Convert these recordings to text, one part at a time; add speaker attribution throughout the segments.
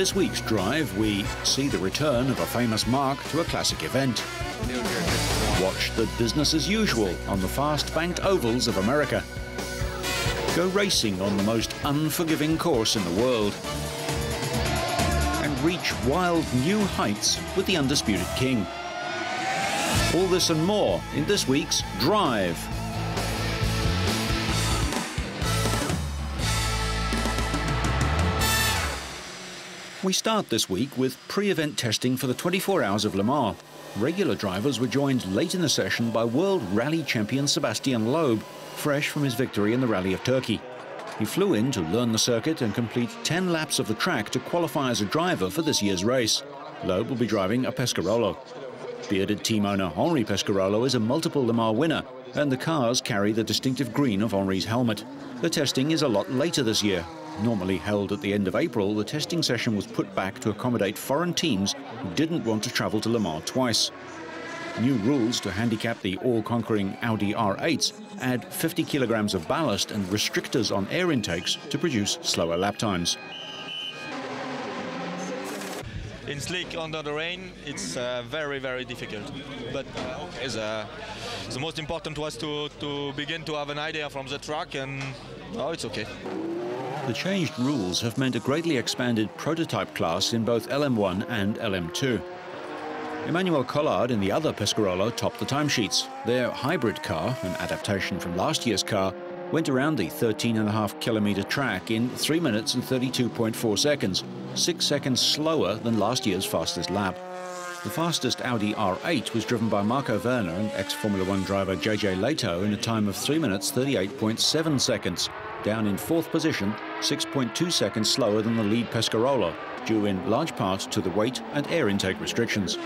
Speaker 1: this week's drive, we see the return of a famous marque to a classic event. Watch the business as usual on the fast-banked ovals of America. Go racing on the most unforgiving course in the world. And reach wild new heights with the undisputed king. All this and more in this week's Drive. We start this week with pre-event testing for the 24 Hours of Le Mans. Regular drivers were joined late in the session by World Rally champion Sébastien Loeb, fresh from his victory in the Rally of Turkey. He flew in to learn the circuit and complete 10 laps of the track to qualify as a driver for this year's race. Loeb will be driving a Pescarolo. Bearded team owner Henri Pescarolo is a multiple Le Mans winner, and the cars carry the distinctive green of Henri's helmet. The testing is a lot later this year. Normally held at the end of April, the testing session was put back to accommodate foreign teams who didn't want to travel to Le Mans twice. New rules to handicap the all-conquering Audi R8s add 50 kilograms of ballast and restrictors on air intakes to produce slower lap times.
Speaker 2: In slick under the rain, it's very, very difficult. But the most important was to begin to have an idea from the track, and now it's okay.
Speaker 1: The changed rules have meant a greatly expanded prototype class in both LM1 and LM2. Emmanuel Collard in the other Pescarolo topped the timesheets. Their hybrid car, an adaptation from last year's car, went around the 13.5-kilometre track in 3 minutes and 32.4 seconds, 6 seconds slower than last year's fastest lap. The fastest Audi R8 was driven by Marco Werner and ex-Formula 1 driver JJ Leto in a time of 3 minutes 38.7 seconds, down in 4th position, 6.2 seconds slower than the lead Pescarolo, due in large part to the weight and air intake restrictions.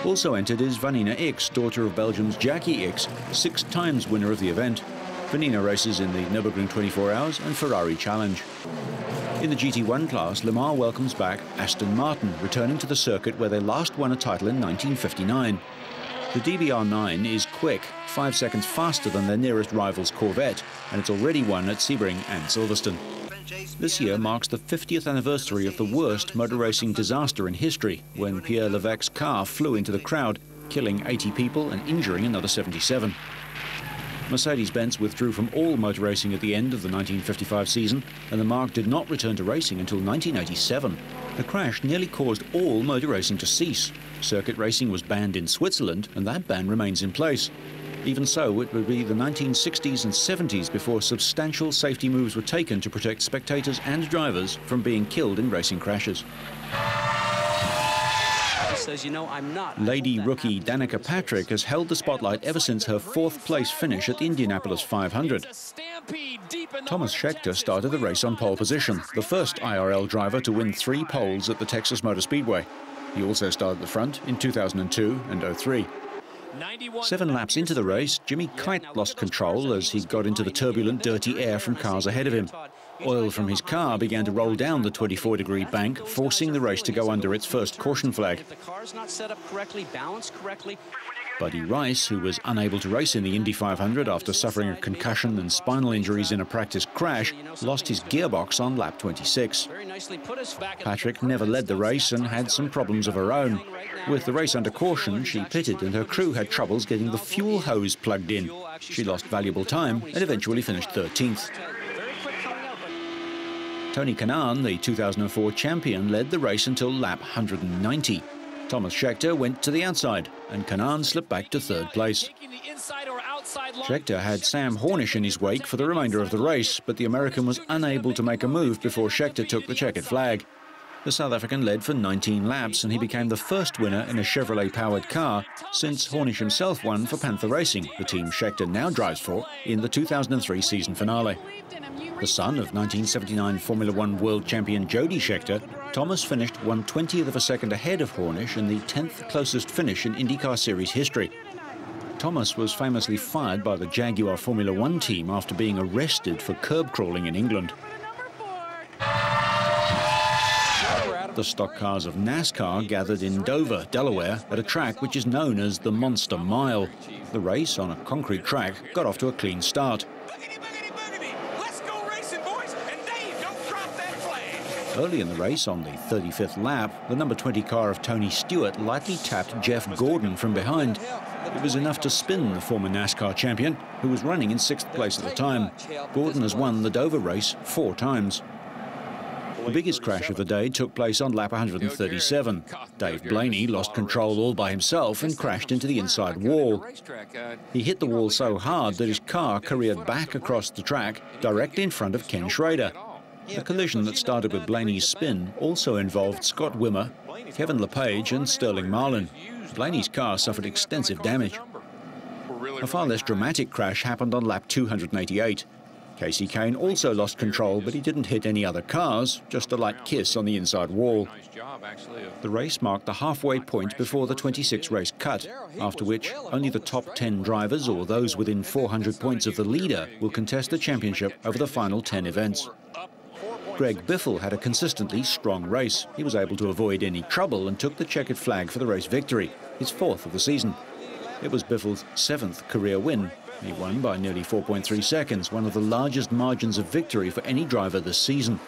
Speaker 1: Also entered is Vanina X, daughter of Belgium's Jackie X, 6 times winner of the event. Vanina races in the Nürburgring 24 Hours and Ferrari Challenge. In the GT1 class, Le Mans welcomes back Aston Martin, returning to the circuit where they last won a title in 1959. The DBR9 is quick, 5 seconds faster than their nearest rival's Corvette, and it's already won at Sebring and Silverstone. This year marks the 50th anniversary of the worst motor racing disaster in history, when Pierre Levesque's car flew into the crowd, killing 80 people and injuring another 77. Mercedes-Benz withdrew from all motor racing at the end of the 1955 season, and the marque did not return to racing until 1987. The crash nearly caused all motor racing to cease. Circuit racing was banned in Switzerland, and that ban remains in place. Even so, it would be the 1960s and 70s before substantial safety moves were taken to protect spectators and drivers from being killed in racing crashes.
Speaker 3: Says, you know, I'm not.
Speaker 1: Lady rookie Danica Patrick has held the spotlight ever since her 4th place finish at the Indianapolis 500. Thomas Scheckter started the race on pole position, the first IRL driver to win 3 poles at the Texas Motor Speedway. He also started the front in 2002 and 2003. 7 laps into the race, Jimmy Kite lost control as he got into the turbulent, dirty air from cars ahead of him. Oil from his car began to roll down the 24-degree bank, forcing the race to go under its first caution flag. Buddy Rice, who was unable to race in the Indy 500 after suffering a concussion and spinal injuries in a practice crash, lost his gearbox on lap 26. Patrick never led the race and had some problems of her own. With the race under caution, she pitted and her crew had troubles getting the fuel hose plugged in. She lost valuable time and eventually finished 13th. Tony Kanaan, the 2004 champion, led the race until lap 190. Thomas Scheckter went to the outside, and Kanaan slipped back to 3rd place. Scheckter had Sam Hornish in his wake for the remainder of the race, but the American was unable to make a move before Scheckter took the checkered flag. The South African led for 19 laps, and he became the first winner in a Chevrolet-powered car since Hornish himself won for Panther Racing, the team Scheckter now drives for, in the 2003 season finale. The son of 1979 Formula 1 world champion Jody Scheckter, Thomas finished 1/20th of a second ahead of Hornish in the 10th closest finish in IndyCar Series history. Thomas was famously fired by the Jaguar Formula 1 team after being arrested for curb crawling in England. The stock cars of NASCAR gathered in Dover, Delaware, at a track which is known as the Monster Mile. The race, on a concrete track, got off to a clean start. Early in the race, on the 35th lap, the number 20 car of Tony Stewart lightly tapped Jeff Gordon from behind. It was enough to spin the former NASCAR champion, who was running in 6th place at the time. Gordon has won the Dover race 4 times. The biggest crash of the day took place on lap 137. Dave Blaney lost control all by himself and crashed into the inside wall. He hit the wall so hard that his car careered back across the track, directly in front of Ken Schrader. The collision that started with Blaney's spin also involved Scott Wimmer, Kevin LePage and Sterling Marlin. Blaney's car suffered extensive damage. A far less dramatic crash happened on lap 288. Casey Kane also lost control, but he didn't hit any other cars, just a light kiss on the inside wall. The race marked the halfway point before the 26 race cut, after which only the top 10 drivers or those within 400 points of the leader will contest the championship over the final 10 events. Greg Biffle had a consistently strong race. He was able to avoid any trouble and took the checkered flag for the race victory, his 4th of the season. It was Biffle's 7th career win. He won by nearly 4.3 seconds, one of the largest margins of victory for any driver this season.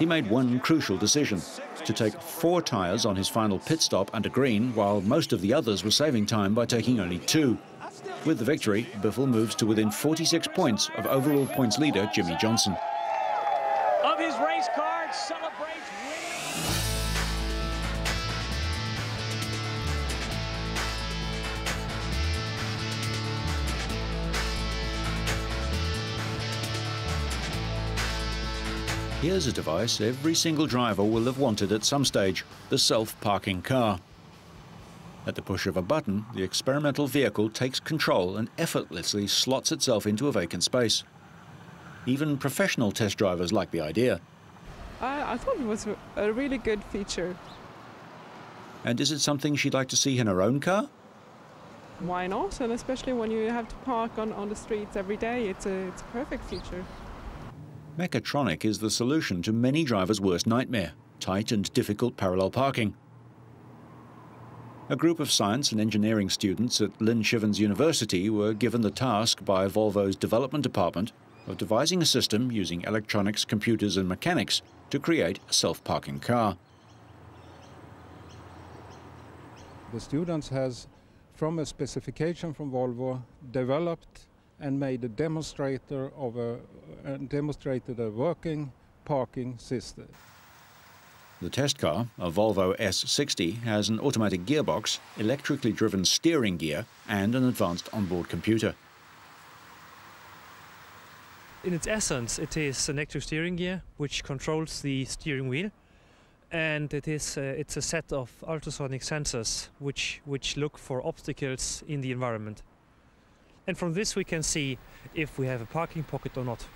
Speaker 1: He made one crucial decision, to take 4 tyres on his final pit stop under green, while most of the others were saving time by taking only 2. With the victory, Biffle moves to within 46 points of overall points leader Jimmy Johnson.
Speaker 4: Of his race card, celebrates winning.
Speaker 1: Here's a device every single driver will have wanted at some stage, the self-parking car. At the push of a button, the experimental vehicle takes control and effortlessly slots itself into a vacant space. Even professional test drivers like the idea.
Speaker 5: I thought it was a really good feature.
Speaker 1: And is it something she'd like to see in her own car?
Speaker 5: Why not? And especially when you have to park on the streets every day, it's a perfect feature.
Speaker 1: Mechatronic is the solution to many drivers' worst nightmare, tight and difficult parallel parking. A group of science and engineering students at Lynn Chivens University were given the task by Volvo's development department of devising a system using electronics, computers and mechanics to create a self-parking car.
Speaker 6: The students has, from a specification from Volvo, developed and made a demonstrator of demonstrated a working parking system.
Speaker 1: The test car, a Volvo S60, has an automatic gearbox, electrically driven steering gear and an advanced onboard computer.
Speaker 7: In its essence, it is an electric steering gear which controls the steering wheel, and it's a set of ultrasonic sensors which look for obstacles in the environment. And from this we can see if we have a parking pocket or not.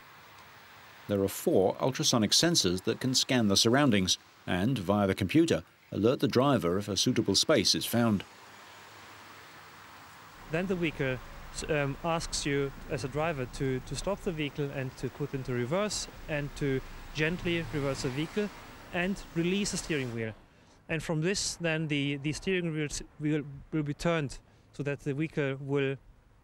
Speaker 1: There are 4 ultrasonic sensors that can scan the surroundings and, via the computer, alert the driver if a suitable space is found.
Speaker 7: Then the vehicle asks you as a driver to stop the vehicle and to put into reverse and to gently reverse the vehicle and release the steering wheel. And from this then the steering wheel will be turned so that the vehicle will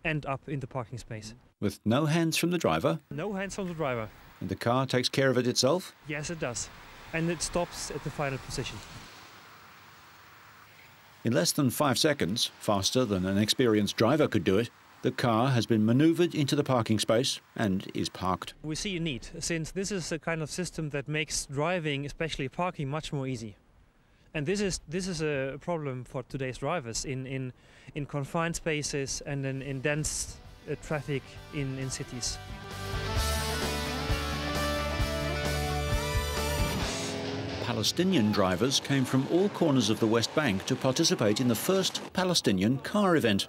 Speaker 7: end up in the parking space.
Speaker 1: With no hands from the driver?
Speaker 7: No hands from the driver.
Speaker 1: And the car takes care of it itself?
Speaker 7: Yes, it does. And it stops at the final position.
Speaker 1: In less than 5 seconds, faster than an experienced driver could do it, the car has been manoeuvred into the parking space and is parked.
Speaker 7: We see a need, since this is a kind of system that makes driving, especially parking, much more easy. And this is a problem for today's drivers in confined spaces and in dense traffic in cities.
Speaker 1: Palestinian drivers came from all corners of the West Bank to participate in the first Palestinian car event.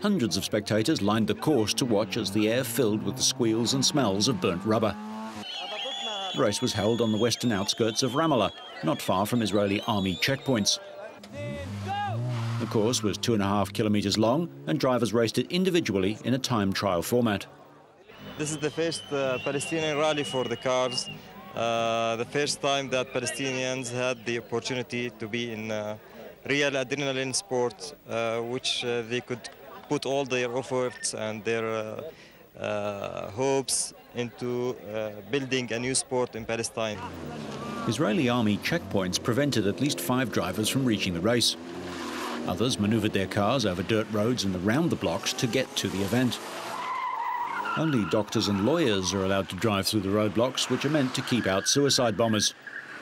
Speaker 1: Hundreds of spectators lined the course to watch as the air filled with the squeals and smells of burnt rubber. The race was held on the western outskirts of Ramallah, not far from Israeli army checkpoints. The course was 2.5 kilometers long, and drivers raced it individually in a time trial format.
Speaker 8: This is the first Palestinian rally for the cars. The first time that Palestinians had the opportunity to be in real adrenaline sport, which they could put all their efforts and their hopes into building a new sport in Palestine.
Speaker 1: Israeli army checkpoints prevented at least 5 drivers from reaching the race. Others manoeuvred their cars over dirt roads and around the blocks to get to the event. Only doctors and lawyers are allowed to drive through the roadblocks, which are meant to keep out suicide bombers.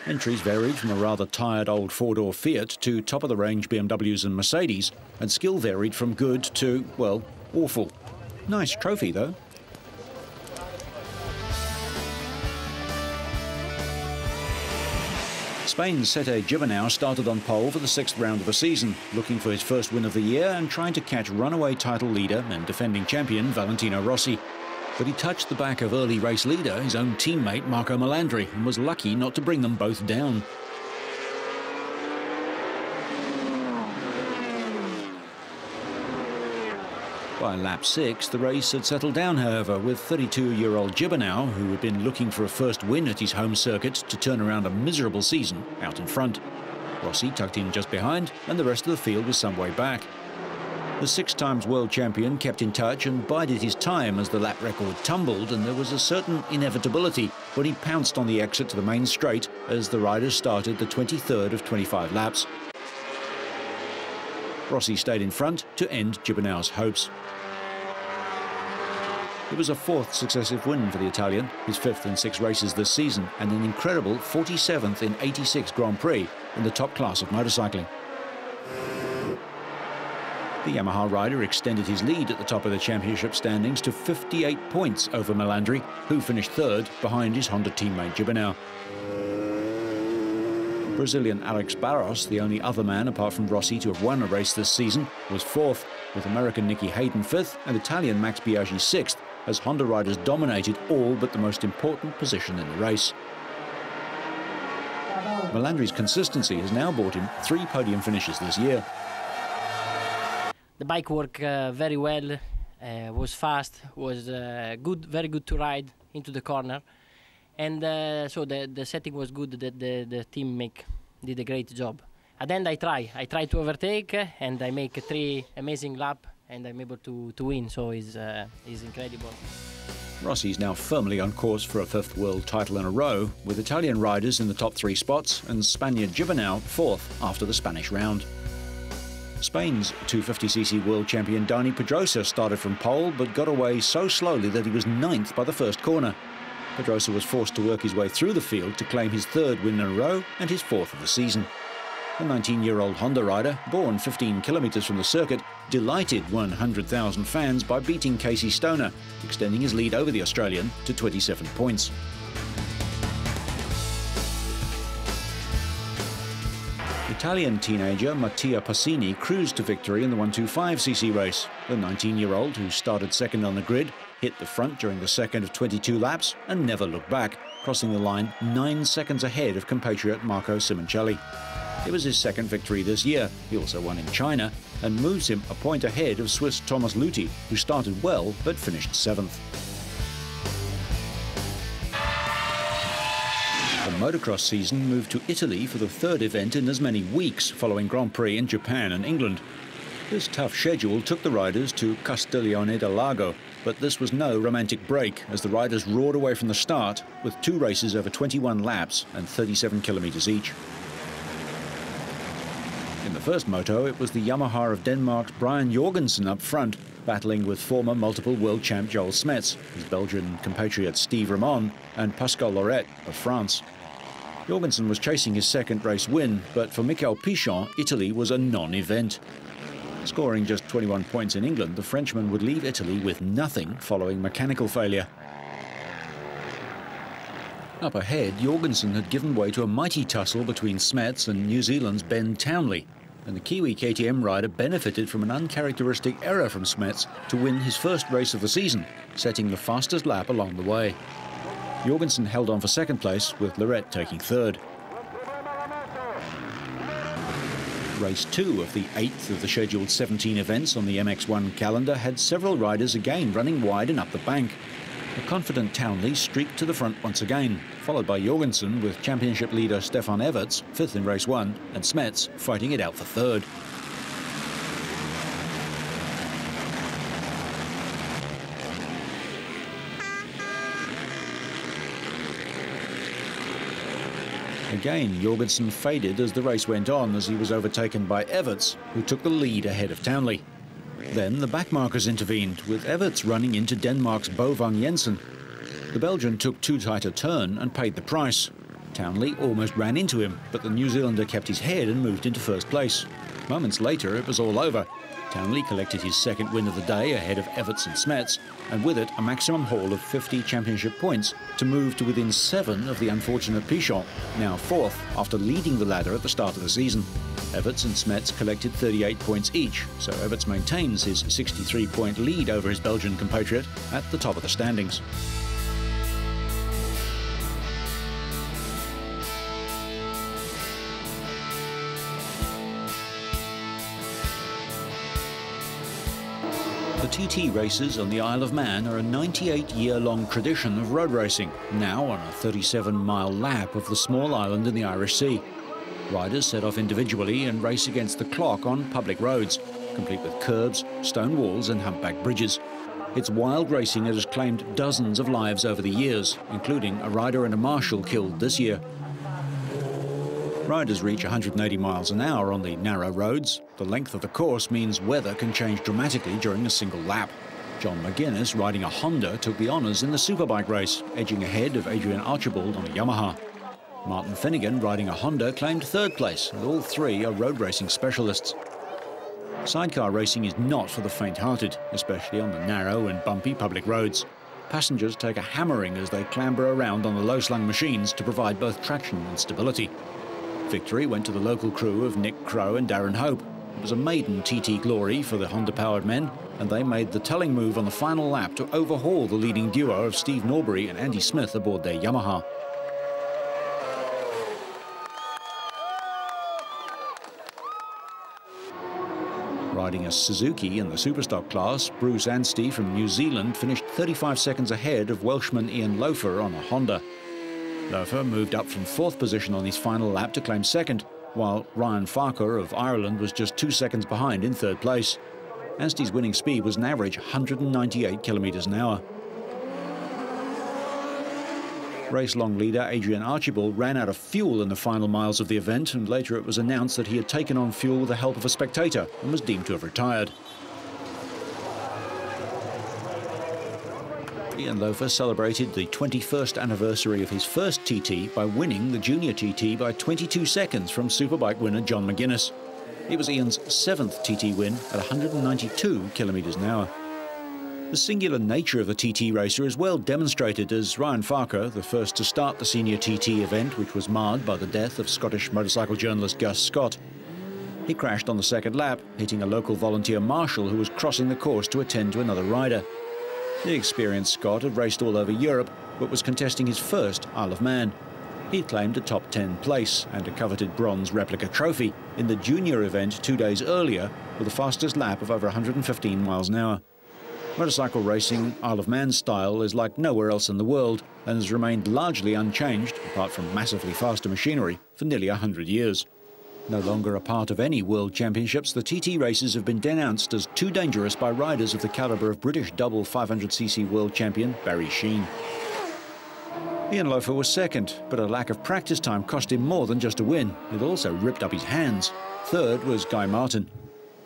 Speaker 1: Entries varied from a rather tired old four-door Fiat to top-of-the-range BMWs and Mercedes, and skill varied from good to, well, awful. Nice trophy, though. Spain's Sete Gibernau started on pole for the 6th round of the season, looking for his first win of the year and trying to catch runaway title leader and defending champion Valentino Rossi. But he touched the back of early race leader, his own teammate Marco Melandri, and was lucky not to bring them both down. By lap 6, the race had settled down, however, with 32-year-old Gibernau, who had been looking for a first win at his home circuit to turn around a miserable season, out in front. Rossi tucked in just behind, and the rest of the field was some way back. The 6-times world champion kept in touch and bided his time as the lap record tumbled, and there was a certain inevitability when he pounced on the exit to the main straight as the riders started the 23rd of 25 laps. Rossi stayed in front to end Gibernau's hopes. It was a 4th successive win for the Italian, his 5th in 6 races this season, and an incredible 47th in 86 Grand Prix in the top class of motorcycling. The Yamaha rider extended his lead at the top of the championship standings to 58 points over Melandri, who finished 3rd behind his Honda teammate Gibernau. Brazilian Alex Barros, the only other man apart from Rossi to have won a race this season, was 4th, with American Nicky Hayden 5th and Italian Max Biaggi 6th, as Honda riders dominated all but the most important position in the race. Melandri's consistency has now brought him 3 podium finishes this year.
Speaker 9: The bike worked very well, was fast, was good, very good to ride into the corner. And so the setting was good, the team did a great job. At the end I try to overtake and I make 3 amazing laps and I'm able to win, so it's incredible.
Speaker 1: Rossi is now firmly on course for a 5th world title in a row, with Italian riders in the top 3 spots and Spaniard Gibernau 4th after the Spanish round. Spain's 250cc world champion Dani Pedrosa started from pole but got away so slowly that he was 9th by the first corner. Pedrosa was forced to work his way through the field to claim his 3rd win in a row and his 4th of the season. The 19-year-old Honda rider, born 15 kilometres from the circuit, delighted 100,000 fans by beating Casey Stoner, extending his lead over the Australian to 27 points. Italian teenager Mattia Passini cruised to victory in the 125cc race. The 19-year-old, who started 2nd on the grid, hit the front during the 2nd of 22 laps and never looked back, crossing the line 9 seconds ahead of compatriot Marco Simoncelli. It was his 2nd victory this year. He also won in China and moves him a point ahead of Swiss Thomas Luthi, who started well but finished 7th. The motocross season moved to Italy for the 3rd event in as many weeks, following Grand Prix in Japan and England. This tough schedule took the riders to Castiglione del Lago, but this was no romantic break as the riders roared away from the start with 2 races over 21 laps and 37 kilometres each. In the first moto, it was the Yamaha of Denmark's Brian Jorgensen up front, battling with former multiple world champ Joel Smets, his Belgian compatriot Steve Ramon, and Pascal Lorette of France. Jorgensen was chasing his 2nd race win, but for Michael Pichon, Italy was a non-event. Scoring just 21 points in England, the Frenchman would leave Italy with nothing following mechanical failure. Up ahead, Jorgensen had given way to a mighty tussle between Smets and New Zealand's Ben Townley, and the Kiwi KTM rider benefited from an uncharacteristic error from Smets to win his 1st race of the season, setting the fastest lap along the way. Jorgensen held on for 2nd place, with Lorette taking 3rd. Race 2 of the 8th of the scheduled 17 events on the MX1 calendar had several riders again running wide and up the bank. The confident Townley streaked to the front once again, followed by Jorgensen with championship leader Stefan Everts, 5th in race 1, and Smets fighting it out for 3rd. Again, Jorgensen faded as the race went on as he was overtaken by Everts, who took the lead ahead of Townley. Then the backmarkers intervened, with Everts running into Denmark's Bo Vang Jensen. The Belgian took too tight a turn and paid the price. Townley almost ran into him, but the New Zealander kept his head and moved into first place. Moments later, it was all over. Townley collected his second win of the day ahead of Everts and Smets, and with it a maximum haul of 50 championship points to move to within 7 of the unfortunate Pichon, now fourth after leading the ladder at the start of the season. Everts and Smets collected 38 points each, so Everts maintains his 63-point lead over his Belgian compatriot at the top of the standings. The TT races on the Isle of Man are a 98-year-long tradition of road racing, now on a 37-mile lap of the small island in the Irish Sea. Riders set off individually and race against the clock on public roads, complete with curbs, stone walls and humpback bridges. It's wild racing that has claimed dozens of lives over the years, including a rider and a marshal killed this year. Riders reach 180 miles an hour on the narrow roads. The length of the course means weather can change dramatically during a single lap. John McGuinness, riding a Honda, took the honours in the superbike race, edging ahead of Adrian Archibald on a Yamaha. Martin Finnegan, riding a Honda, claimed third place, and all three are road racing specialists. Sidecar racing is not for the faint-hearted, especially on the narrow and bumpy public roads. Passengers take a hammering as they clamber around on the low-slung machines to provide both traction and stability. Victory went to the local crew of Nick Crowe and Darren Hope. It was a maiden TT glory for the Honda-powered men, and they made the telling move on the final lap to overhaul the leading duo of Steve Norbury and Andy Smith aboard their Yamaha. Riding a Suzuki in the Superstock class, Bruce Anstey from New Zealand finished 35 seconds ahead of Welshman Ian Loafer on a Honda. Loafer moved up from fourth position on his final lap to claim second, while Ryan Farquhar of Ireland was just 2 seconds behind in third place. Anstey's winning speed was an average 198 kilometres an hour. Race-long leader Adrian Archibald ran out of fuel in the final miles of the event, and later it was announced that he had taken on fuel with the help of a spectator and was deemed to have retired. Ian Loafer celebrated the 21st anniversary of his first TT by winning the Junior TT by 22 seconds from Superbike winner John McGuinness. It was Ian's 7th TT win at 192 kilometres an hour. The singular nature of the TT racer is well demonstrated as Ryan Farquhar, the first to start the senior TT event, which was marred by the death of Scottish motorcycle journalist Gus Scott. He crashed on the second lap, hitting a local volunteer marshal who was crossing the course to attend to another rider. The experienced Scott had raced all over Europe, but was contesting his first Isle of Man. He claimed a top 10 place and a coveted bronze replica trophy in the junior event 2 days earlier with the fastest lap of over 115 miles an hour. Motorcycle racing Isle of Man style is like nowhere else in the world and has remained largely unchanged, apart from massively faster machinery, for nearly 100 years. No longer a part of any World Championships, the TT races have been denounced as too dangerous by riders of the calibre of British double 500cc world champion Barry Sheene. Ian Loafer was second, but a lack of practice time cost him more than just a win. It also ripped up his hands. Third was Guy Martin.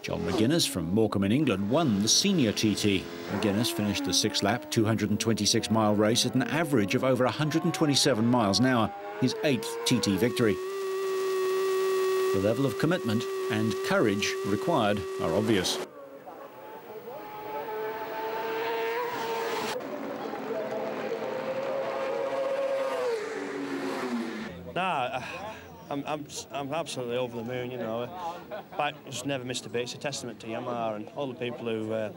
Speaker 1: John McGuinness from Morecambe in England won the senior TT. McGuinness finished the 6-lap, 226-mile race at an average of over 127 miles an hour, his 8th TT victory. The level of commitment and courage required are obvious.
Speaker 10: I'm absolutely over the moon, you know. Bike just never missed a beat. It's a testament to Yamaha and all the people who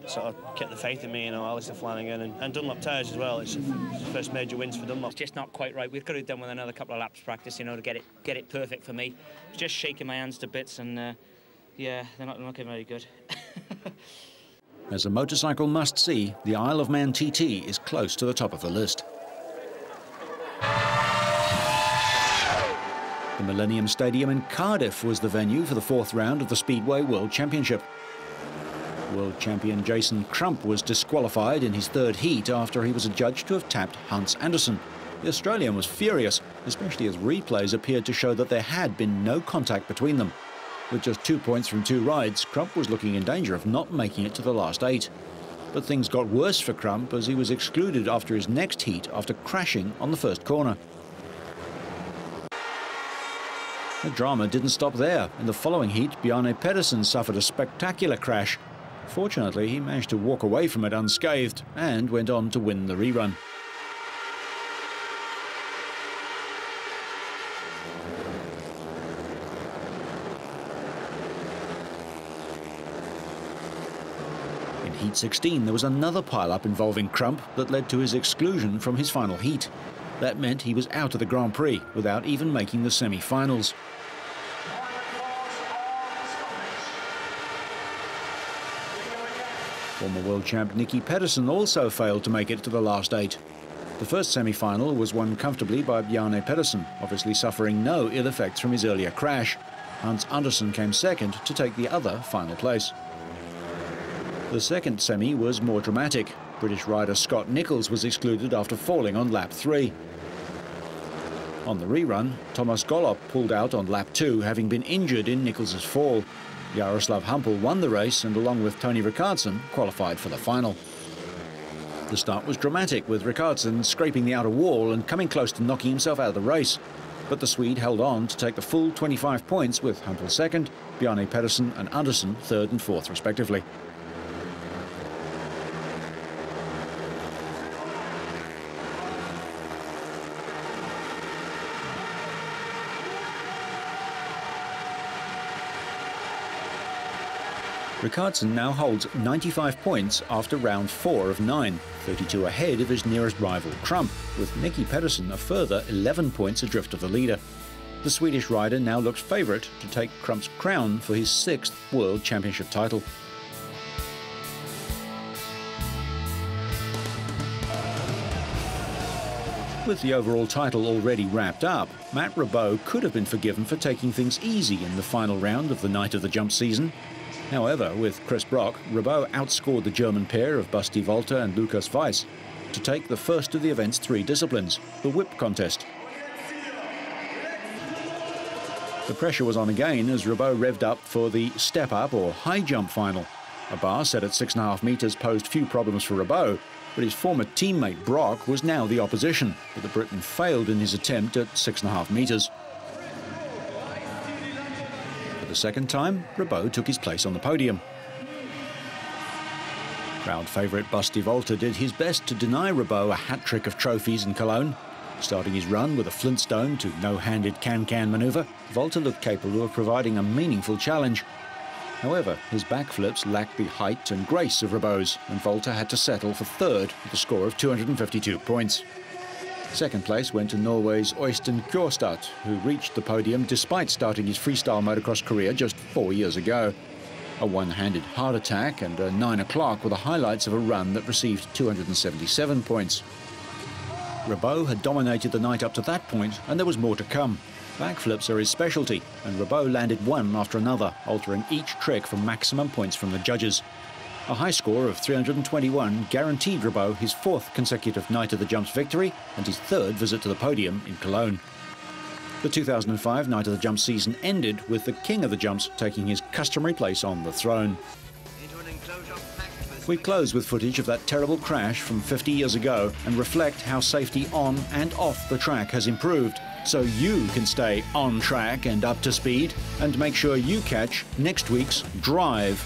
Speaker 10: sort of kept the faith in me, you know, Alistair Flanagan and Dunlop Tyres as well. It's the first major wins for Dunlop.
Speaker 3: It's just not quite right. We've got to have done with another couple of laps practice, you know, to get it perfect for me. It's just shaking my hands to bits, and yeah, they're not looking very good.
Speaker 1: As a motorcycle must-see, the Isle of Man TT is close to the top of the list. The Millennium Stadium in Cardiff was the venue for the 4th round of the Speedway World Championship. World champion Jason Crump was disqualified in his 3rd heat after he was adjudged to have tapped Hans Andersen, The Australian was furious, especially as replays appeared to show that there had been no contact between them. With just 2 points from 2 rides, Crump was looking in danger of not making it to the last 8. But things got worse for Crump as he was excluded after his next heat after crashing on the first corner. The drama didn't stop there. In the following heat, Bjarne Pedersen suffered a spectacular crash. Fortunately, he managed to walk away from it unscathed and went on to win the rerun. In Heat 16, there was another pile-up involving Crump that led to his exclusion from his final heat. That meant he was out of the Grand Prix without even making the semi-finals. Former world champ Nicky Pedersen also failed to make it to the last 8. The first semi-final was won comfortably by Bjarne Pedersen, obviously suffering no ill effects from his earlier crash. Hans Andersen came second to take the other final place. The second semi was more dramatic. British rider Scott Nicholls was excluded after falling on lap 3. On the rerun, Thomas Gollop pulled out on lap 2, having been injured in Nicholls' fall. Jaroslav Hampel won the race and, along with Tony Rickardsson, qualified for the final. The start was dramatic, with Rickardsson scraping the outer wall and coming close to knocking himself out of the race. But the Swede held on to take the full 25 points, with Hampel second, Bjarne Pedersen and Andersen third and fourth respectively. Rickardsson now holds 95 points after round 4 of 9, 32 ahead of his nearest rival Crump, with Nicky Pedersen a further 11 points adrift of the leader. The Swedish rider now looks favourite to take Crump's crown for his 6th World Championship title. With the overall title already wrapped up, Matt Ribot could have been forgiven for taking things easy in the final round of the Night of the Jump season. However, with Chris Brock, Ribot outscored the German pair of Basti Volter and Lukas Weiss to take the first of the event's 3 disciplines, the whip contest. The pressure was on again as Ribot revved up for the step-up or high jump final. A bar set at 6.5 metres posed few problems for Ribot, but his former teammate Brock was now the opposition, but the Briton failed in his attempt at 6.5 metres. For the second time, Ribot took his place on the podium. Crowd favourite Basti Volter did his best to deny Ribot a hat-trick of trophies in Cologne. Starting his run with a Flintstone to no-handed can-can manoeuvre, Volter looked capable of providing a meaningful challenge. However, his backflips lacked the height and grace of Ribot's, and Volter had to settle for third with a score of 252 points. Second place went to Norway's Øystein Kjørstad, who reached the podium despite starting his freestyle motocross career just 4 years ago. A one-handed heart attack and a 9 o'clock were the highlights of a run that received 277 points. Ribot had dominated the night up to that point, and there was more to come. Backflips are his specialty, and Ribot landed one after another, altering each trick for maximum points from the judges. A high score of 321 guaranteed Ribot his 4th consecutive Night of the Jumps victory and his 3rd visit to the podium in Cologne. The 2005 Night of the Jumps season ended with the King of the Jumps taking his customary place on the throne. We close with footage of that terrible crash from 50 years ago and reflect how safety on and off the track has improved, so you can stay on track and up to speed and make sure you catch next week's Drive.